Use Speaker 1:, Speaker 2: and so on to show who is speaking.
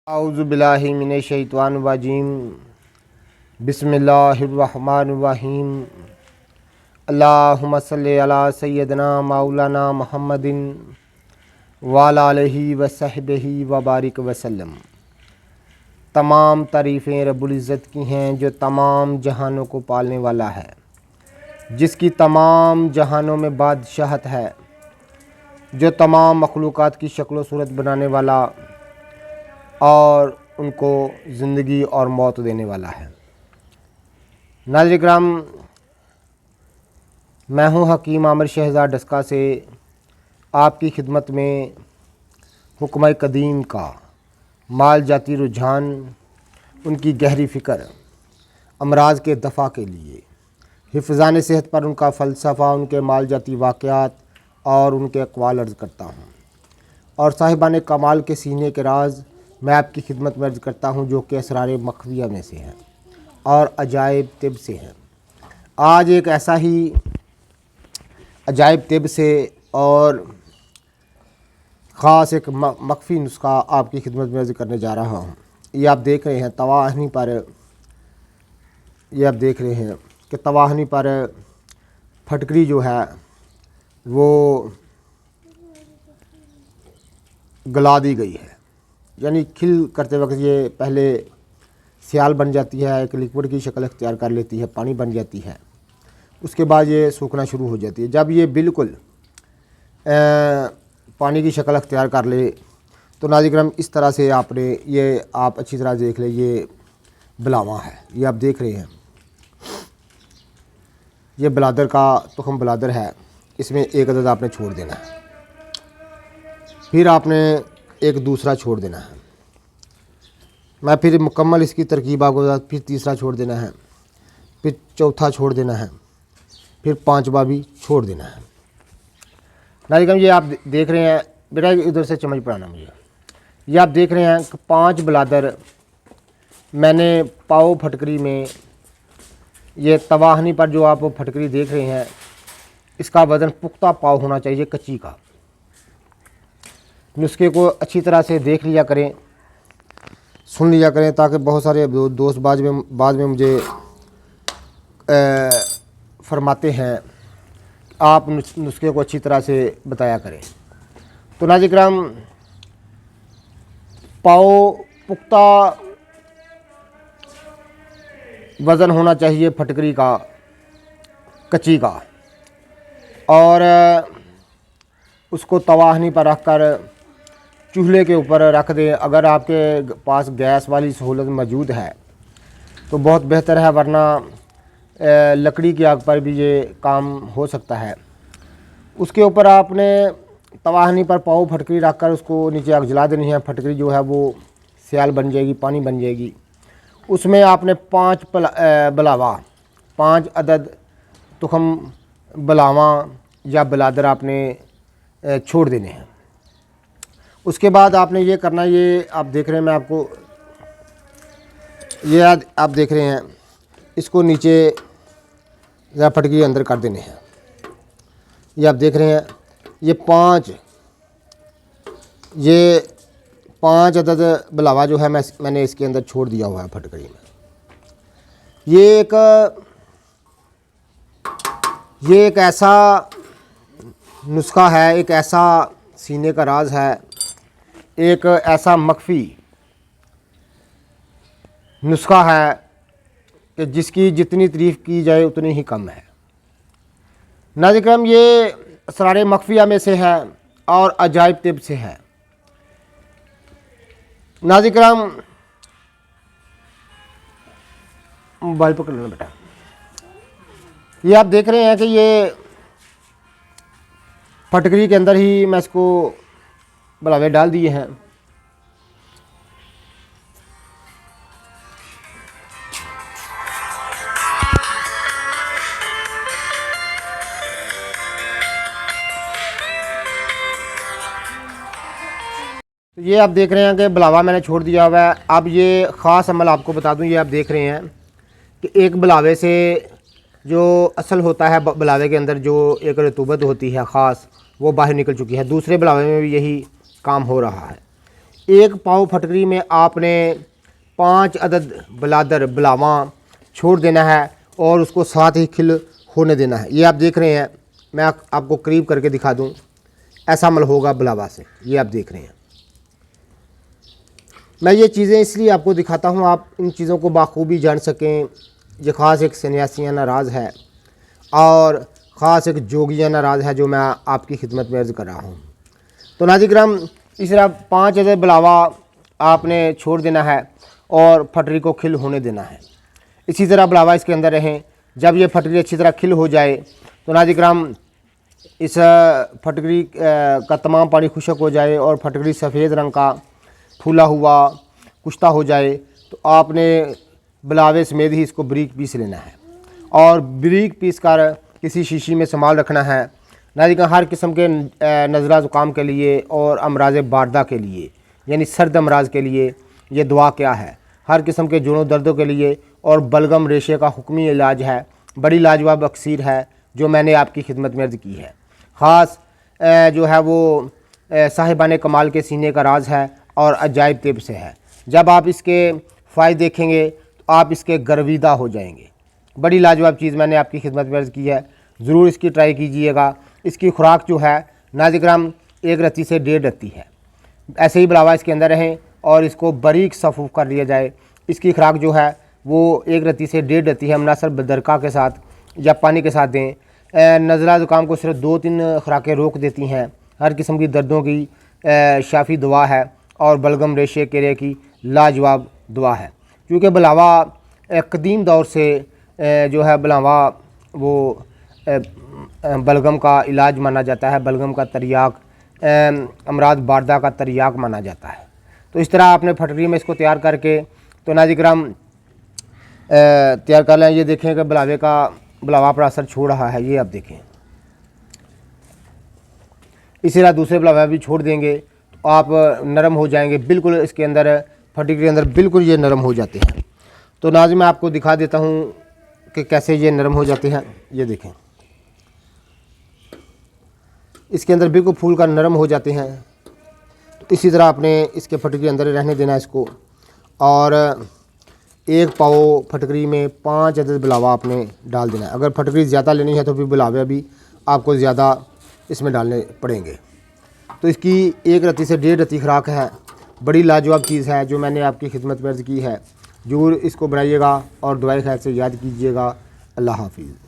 Speaker 1: औज़ु बिल्लाहि मिनश शैतानिर रजीम बिस्मिल्लाहिर्रहमानिर्रहीम अल्लाहुम्मा सल्लि अला सय्यदना मौलाना मुहम्मदिन व अला आलिहि व सहबिहि व बारिक वसल्लम। तमाम तारीफ़ें रब्बुल इज़्ज़त की हैं जो तमाम जहानों को पालने वाला है, जिसकी तमाम जहानों में बादशाहत है, जो तमाम मखलूक़ात की शक्ल व सूरत बनाने वाला और उनको ज़िंदगी और मौत देने वाला है। नाज़रीन किराम, मैं हूँ हकीम आमिर शहज़ाद डस्का से आपकी खिदमत में हुक्म कदीम का माल जाती रुझान, उनकी गहरी फ़िक्र, अमराज के दफ़ा के लिए हिफ़्ज़ान सेहत पर उनका फ़लसफ़ा, उनके माल जाती वाक़यात और उनके अक़वाल अर्ज़ करता हूँ और साहिबान कमाल के सीने के राज मैं आपकी खिदमत में अर्ज़ करता हूँ, जो कि असरार मखफ़िया में से हैं और अजायब तिब से हैं। आज एक ऐसा ही अजायब तिब से और ख़ास एक मखफ़ी नुस्खा आपकी खिदमत में अर्ज़ करने जा रहा हूँ। ये आप देख रहे हैं तवाहनी पर, ये आप देख रहे हैं कि तवाहनी पर फटकरी जो है वो गला दी गई है, यानी खिल करते वक्त ये पहले सियाल बन जाती है, एक लिक्विड की शक्ल अख्तियार कर लेती है, पानी बन जाती है, उसके बाद ये सूखना शुरू हो जाती है। जब ये बिल्कुल पानी की शक्ल अख्तियार कर ले तो नाज़रीन किराम इस तरह से आपने ये आप अच्छी तरह देख ले, ये बिलावा है, ये आप देख रहे हैं, ये बलादर का तुखम बलादर है, इसमें एक अदद आपने छोड़ देना है, फिर आपने एक दूसरा छोड़ देना है, मैं फिर मुकम्मल इसकी तरकीब आपको बता, फिर तीसरा छोड़ देना है, फिर चौथा छोड़ देना है, फिर पांचवा भी छोड़ देना है। नाज़रीन ये आप देख रहे हैं, बेटा इधर से चम्मच पड़ाना मुझे, ये आप देख रहे हैं कि 5 बलादर मैंने पाव फटकरी में, ये तवाहनी पर जो आप फटकरी देख रहे हैं, इसका वज़न पुख्ता पाव होना चाहिए, कच्ची का। नुस्खे को अच्छी तरह से देख लिया करें, सुन लिया करें, ताकि बहुत सारे दोस्त बाद में मुझे फरमाते हैं आप नुस्खे को अच्छी तरह से बताया करें। तो नाज़रीन किराम, पाव पुख्ता वज़न होना चाहिए फटकरी का, कच्ची का, और उसको तवाहनी पर रख कर चूल्हे के ऊपर रख दें। अगर आपके पास गैस वाली सहूलत मौजूद है तो बहुत बेहतर है, वरना लकड़ी की आग पर भी ये काम हो सकता है। उसके ऊपर आपने तवाहनी पर पाव फटकरी रख कर उसको नीचे आग जला देनी है। फटकरी जो है वो सियाल बन जाएगी, पानी बन जाएगी। उसमें आपने 5 बलावा, 5 अदद तुखम बलावा या बलादर आपने छोड़ देने हैं। उसके बाद आपने ये करना, ये आप देख रहे हैं, मैं आपको ये आप देख रहे हैं, इसको नीचे या फटकी अंदर कर देने हैं। ये आप देख रहे हैं, ये 5 अदद बलावा जो है मैंने इसके अंदर छोड़ दिया हुआ है फटकरी में। ये एक ऐसा नुस्खा है, एक ऐसा सीने का राज है, एक ऐसा मखफ़ी नुस्खा है कि जिसकी जितनी तारीफ़ की जाए उतनी ही कम है। नाज़रीन किराम, ये असरार मखफ़िया में से है और अजायब तिब से है। नाज़रीन किराम, मोबाइल पकड़ लेना बेटा। ये आप देख रहे हैं कि ये फटकरी के अंदर ही मैं इसको बलावे डाल दिए हैं। तो ये आप देख रहे हैं कि बलावा मैंने छोड़ दिया हुआ है। अब ये ख़ास अमल आपको बता दूं, ये आप देख रहे हैं कि एक बलावे से जो असल होता है, बलावे के अंदर जो एक रतूबत होती है ख़ास, वो बाहर निकल चुकी है। दूसरे बलावे में भी यही काम हो रहा है। 1 पाव फटकरी में आपने 5 अदद बलादर बुलावा छोड़ देना है और उसको साथ ही खिल होने देना है। ये आप देख रहे हैं, मैं आपको करीब करके दिखा दूं, ऐसा अमल होगा बुलावा से। ये आप देख रहे हैं। मैं ये चीज़ें इसलिए आपको दिखाता हूँ, आप इन चीज़ों को बाखूबी जान सकें। ये ख़ास एक सन्यासियाना राज है और ख़ास एक जोगियाना राज है जो मैं आपकी खिदमत में अर्ज़ कर रहा हूँ। तो नाज़रीन किराम, इस तरह 5 अदद बुलावा आपने छोड़ देना है और फटरी को खिल होने देना है। इसी तरह बुलावा इसके अंदर रहें। जब ये फटरी अच्छी तरह खिल हो जाए तो नाज़रीन किराम, इस फटकरी का तमाम पानी खुश्क हो जाए और फटकरी सफ़ेद रंग का फूला हुआ कुश्ता हो जाए तो आपने बुलावे समेत ही इसको बारीक पीस लेना है और बारीक पीस कर किसी शीशी में संभाल रखना है। नाज़रीन हर किस्म के नज़ला ज़ुकाम के लिए और अमराज़ बारदा के लिए, यानी सर्द अमराज के लिए ये दुआ क्या है। हर किस्म के जोड़ों दर्दों के लिए और बलगम रेशे का हुक्मी इलाज है। बड़ी लाजवाब अक्सीर है जो मैंने आपकी खिदमत में अर्ज़ की है। ख़ास जो है वो साहिबान कमाल के सीने का राज है और अजायब तिब से है। जब आप इसके फ़ायदे देखेंगे तो आप इसके गर्विदा हो जाएंगे। बड़ी लाजवाब चीज़ मैंने आपकी खिदमत में अर्ज़ की है, ज़रूर इसकी ट्राई कीजिएगा। इसकी खुराक जो है नाज़रीन किराम 1 रत्ती से 1.5 रत्ती है। ऐसे ही बुलावा इसके अंदर रहें और इसको बारीक सफ़ूफ़ कर लिया जाए। इसकी खुराक जो है वो 1 रत्ती से 1.5 रत्ती है। मुनासिब बदरका के साथ या पानी के साथ दें। नज़ला ज़ुकाम को सिर्फ 2-3 खुराकें रोक देती हैं। हर किस्म की दर्दों की शाफी दुआ है और बलगम रेशे केरे की लाजवाब दुआ है। क्योंकि बुलावा कदीम दौर से जो है बुलावा वो बलगम का इलाज माना जाता है, बलगम का तरियाक, अमराद बारदा का तरियाक माना जाता है। तो इस तरह आपने फटकरी में इसको तैयार करके तो नाज़रीन किराम तैयार कर लें। ये देखें कि बुलावा पर असर छोड़ रहा है, ये आप देखें। इसी तरह दूसरे बुलावा भी छोड़ देंगे तो आप नरम हो जाएंगे बिल्कुल। इसके अंदर फटकरी के अंदर बिल्कुल ये नरम हो जाते हैं। तो नाज़रीन मैं आपको दिखा देता हूँ कि कैसे ये नरम हो जाते हैं। ये देखें, इसके अंदर बिल्कुल फूल का नरम हो जाते हैं। तो इसी तरह आपने इसके फटकरी के अंदर रहने देना इसको और 1 पाव फटकरी में 5 अदद बुलावा आपने डाल देना है। अगर फटकरी ज़्यादा लेनी है तो फिर बुलावे भी आपको ज़्यादा इसमें डालने पड़ेंगे। तो इसकी 1 रत्ती से 1.5 रत्ती खुराक है। बड़ी लाजवाब चीज़ है जो मैंने आपकी खिदमत में अर्ज़ की है। ज़रूर इसको बनाइएगा और दुआए खैर से याद कीजिएगा। अल्लाह हाफिज़।